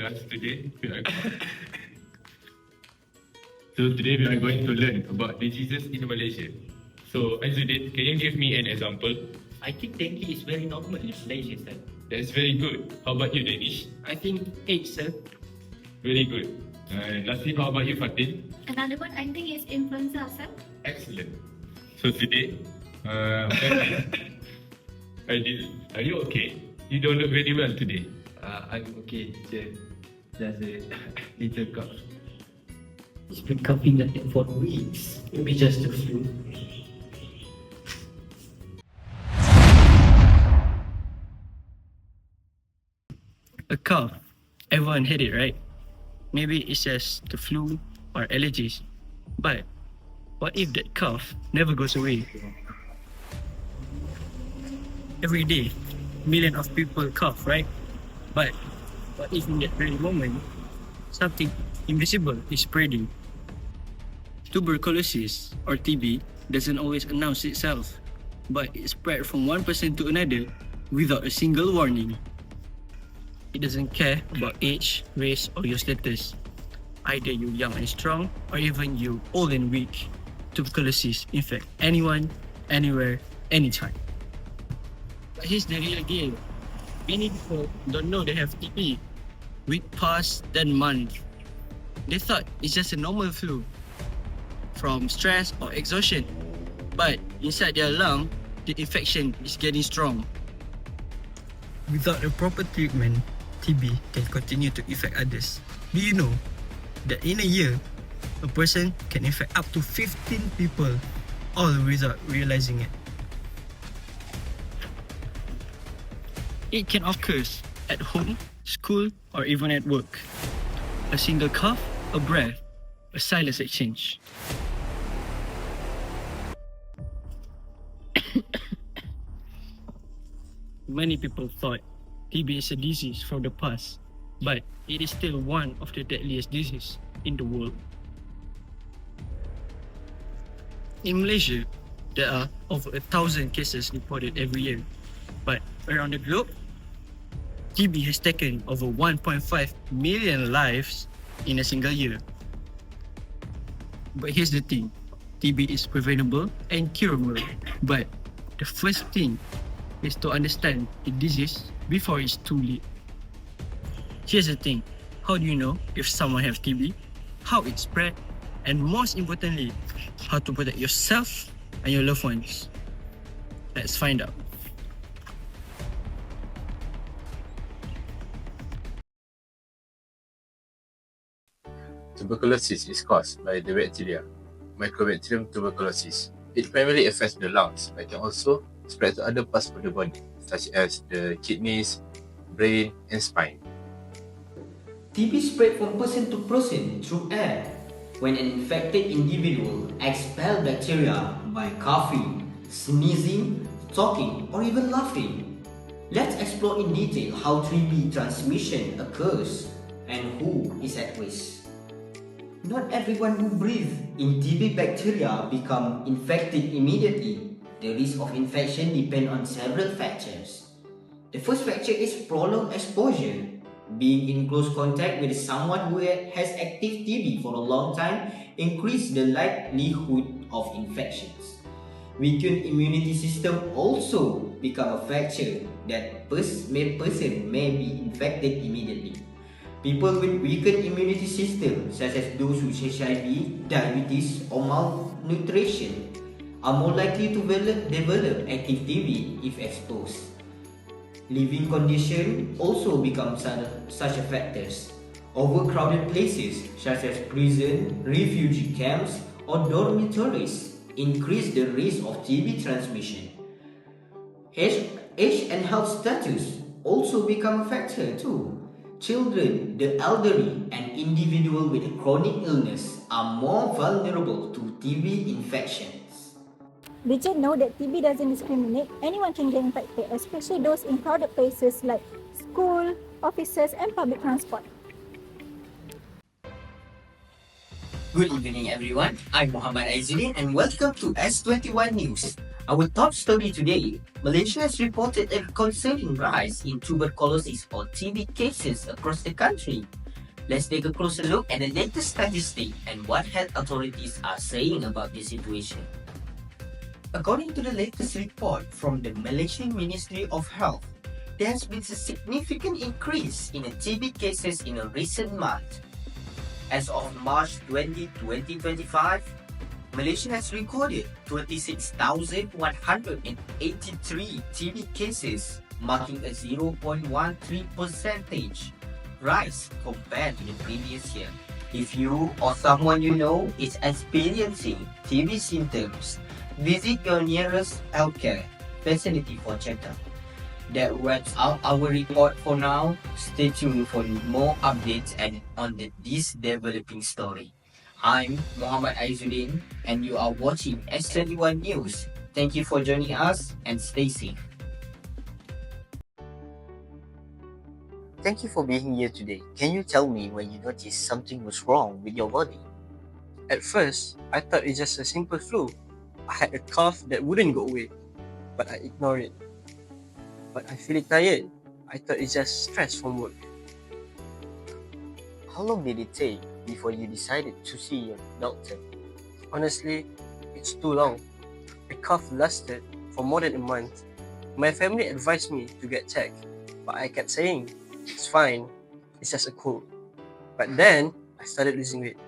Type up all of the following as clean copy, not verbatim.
class. Today we are going to learn about diseases in Malaysia. So, Azuddin, can you give me an example? I think dengue is very normal in Malaysia, sir. That's very good. How about you, Danish? I think AIDS, sir. Very good. Lastly, how about you, Fatin? Another one I think is influenza, sir. Excellent. So today, are you okay? You don't look very well today. I'm okay, teacher. Just a little cough. It's been coughing like that for weeks. Maybe just a flu. A cough. Everyone had it, right? Maybe it's just the flu or allergies. But what if that cough never goes away? Every day, millions of people cough, right? But what if in that very moment, something invisible is spreading? Tuberculosis, or TB, doesn't always announce itself, but it spread from one person to another without a single warning. It doesn't care about age, race, or your status. Either you young and strong, or even you old and weak. Tuberculosis infect anyone, anywhere, anytime. But here's the real deal. Many people don't know they have TB. Week past, then month. They thought it's just a normal flu from stress or exhaustion. But inside their lung, the infection is getting strong. Without a proper treatment, TB can continue to affect others. Do you know that in a year, a person can infect up to 15 people, all without realizing it? It can occur at home, school, or even at work. A single cough, a breath, a silence exchange. Many people thought TB is a disease from the past, but it is still one of the deadliest diseases in the world. In Malaysia, there are over 1,000 cases reported every year, but around the globe, TB has taken over 1.5 million lives in a single year. But here's the thing, TB is preventable and curable, but the first thing is to understand the disease before it's too late. Here's the thing, how do you know if someone has TB, how it spread, and most importantly, how to protect yourself and your loved ones? Let's find out. Tuberculosis is caused by the bacteria, Mycobacterium tuberculosis. It primarily affects the lungs, but can also spread to other parts of the body, such as the kidneys, brain, and spine. TB spread from person to person through air when an infected individual expels bacteria by coughing, sneezing, talking, or even laughing. Let's explore in detail how TB transmission occurs and who is at risk. Not everyone who breathes in TB bacteria become infected immediately. The risk of infection depends on several factors. The first factor is prolonged exposure. Being in close contact with someone who has active TB for a long time increases the likelihood of infections. Weakened immunity system also become a factor that person may be infected immediately. People with weakened immunity system, such as those with HIV, diabetes, or malnutrition, are more likely to develop active TB if exposed. Living conditions also become such factors. Overcrowded places, such as prison, refugee camps, or dormitories, increase the risk of TB transmission. Age and health status also become a factor too. Children, the elderly, and individuals with chronic illness are more vulnerable to TB infections. Did you know that TB doesn't discriminate? Anyone can get infected, especially those in crowded places like school, offices, and public transport. Good evening everyone, I'm Muhammad Aizudin and welcome to S21 News. Our top story today, Malaysia has reported a concerning rise in tuberculosis or TB cases across the country. Let's take a closer look at the latest statistic and what health authorities are saying about the situation. According to the latest report from the Malaysian Ministry of Health, there has been a significant increase in the TB cases in a recent month. As of March 20, 2025, Malaysia has recorded 26,183 TB cases, marking a 0.13% rise compared to the previous year. If you or someone you know is experiencing TB symptoms, visit your nearest healthcare facility for checkup. That wraps up our report for now. Stay tuned for more updates and on this developing story. I'm Muhammad Aizuddin and you are watching S21 News. Thank you for joining us and stay safe. Thank you for being here today. Can you tell me when you noticed something was wrong with your body? At first, I thought it's just a simple flu. I had a cough that wouldn't go away, but I ignored it. But I feel tired. I thought it's just stress from work. How long did it take before you decided to see your doctor? Honestly, it's too long. The cough lasted for more than a month. My family advised me to get checked, but I kept saying, it's fine, it's just a cold. But then, I started losing weight.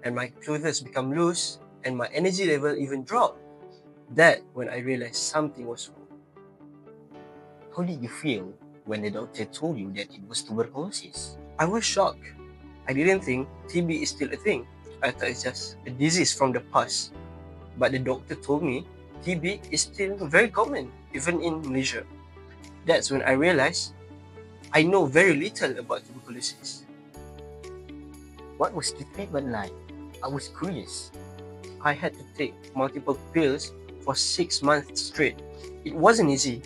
And my clothes become loose, and my energy level even dropped. That when I realized something was wrong. How did you feel when the doctor told you that it was tuberculosis? I was shocked. I didn't think TB is still a thing. I thought it's just a disease from the past. But the doctor told me TB is still very common, even in Malaysia. That's when I realized I know very little about tuberculosis. What was the treatment like? I was curious. I had to take multiple pills for 6 months straight. It wasn't easy.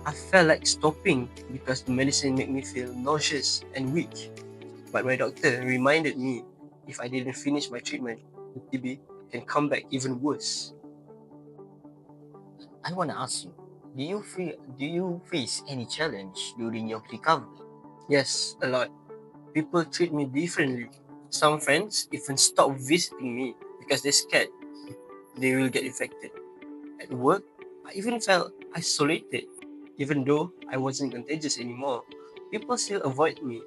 I felt like stopping because the medicine made me feel nauseous and weak. But my doctor reminded me if I didn't finish my treatment, the TB can come back even worse. I want to ask you, do you face any challenge during your recovery? Yes, a lot. People treat me differently. Some friends even stop visiting me because they're scared they will get infected. At work, I even felt isolated. Even though I wasn't contagious anymore, people still avoid me.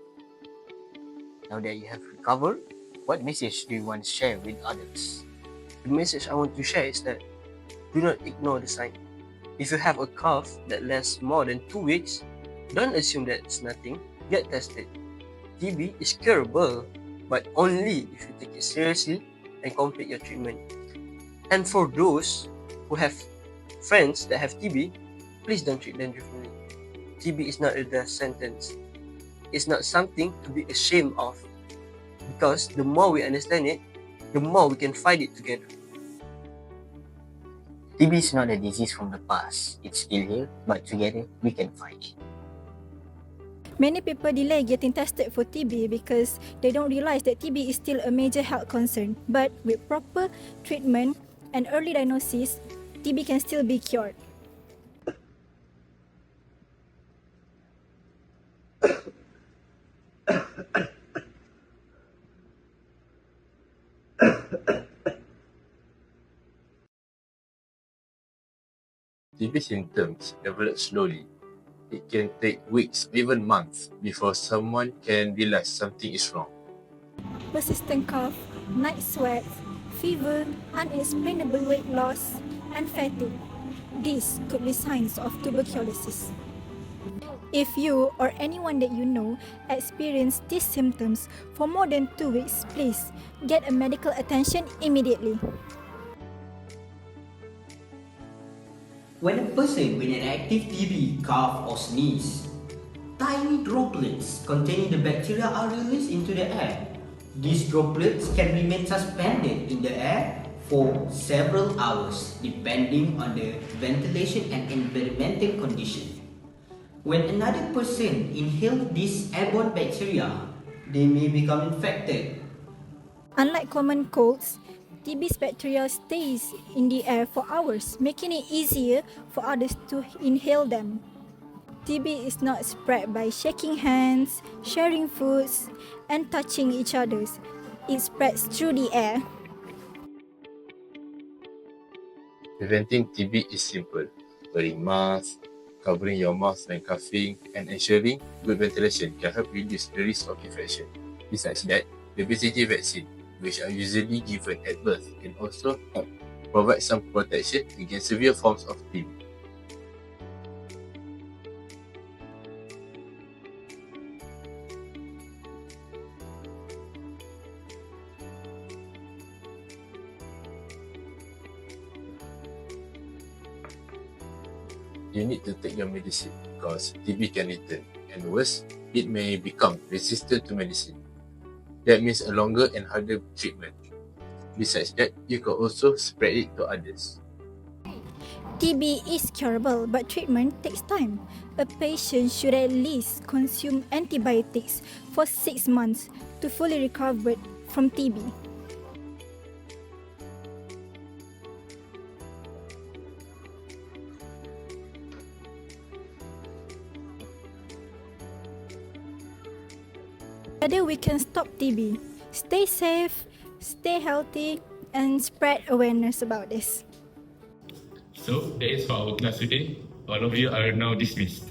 Now that you have recovered, what message do you want to share with others? The message I want to share is that do not ignore the sign. If you have a cough that lasts more than 2 weeks, don't assume that it's nothing. Get tested. TB is curable, but only if you take it seriously and complete your treatment. And for those who have friends that have TB, please don't treat them differently. TB is not a death sentence. It's not something to be ashamed of. Because the more we understand it, the more we can fight it together. TB is not a disease from the past. It's still here, but together we can fight it. Many people delay getting tested for TB because they don't realize that TB is still a major health concern. But with proper treatment and early diagnosis, TB can still be cured. TB symptoms develop slowly. It can take weeks, even months, before someone can realize something is wrong. Persistent cough, night sweats, fever, unexplainable weight loss, and fatigue. These could be signs of tuberculosis. If you or anyone that you know experience these symptoms for more than 2 weeks, please get a medical attention immediately. When a person with an active TB cough or sneeze, tiny droplets containing the bacteria are released into the air. These droplets can remain suspended in the air for several hours depending on the ventilation and environmental condition. When another person inhales these airborne bacteria, they may become infected. Unlike common colds, TB bacteria stays in the air for hours, making it easier for others to inhale them. TB is not spread by shaking hands, sharing foods, and touching each other. It spreads through the air. Preventing TB is simple. Wearing masks, covering your mouth when coughing, and ensuring good ventilation can help reduce the risk of infection. Besides that, the BCG vaccine, which are usually given at birth, can also help provide some protection against severe forms of TB. You need to take your medicine because TB can return, and worse, it may become resistant to medicine. That means a longer and harder treatment. Besides that, you can also spread it to others. TB is curable, but treatment takes time. A patient should at least consume antibiotics for 6 months to fully recover from TB. Together we can stop TB. Stay safe, stay healthy, and spread awareness about this. So that is for our class today. All of you are now dismissed.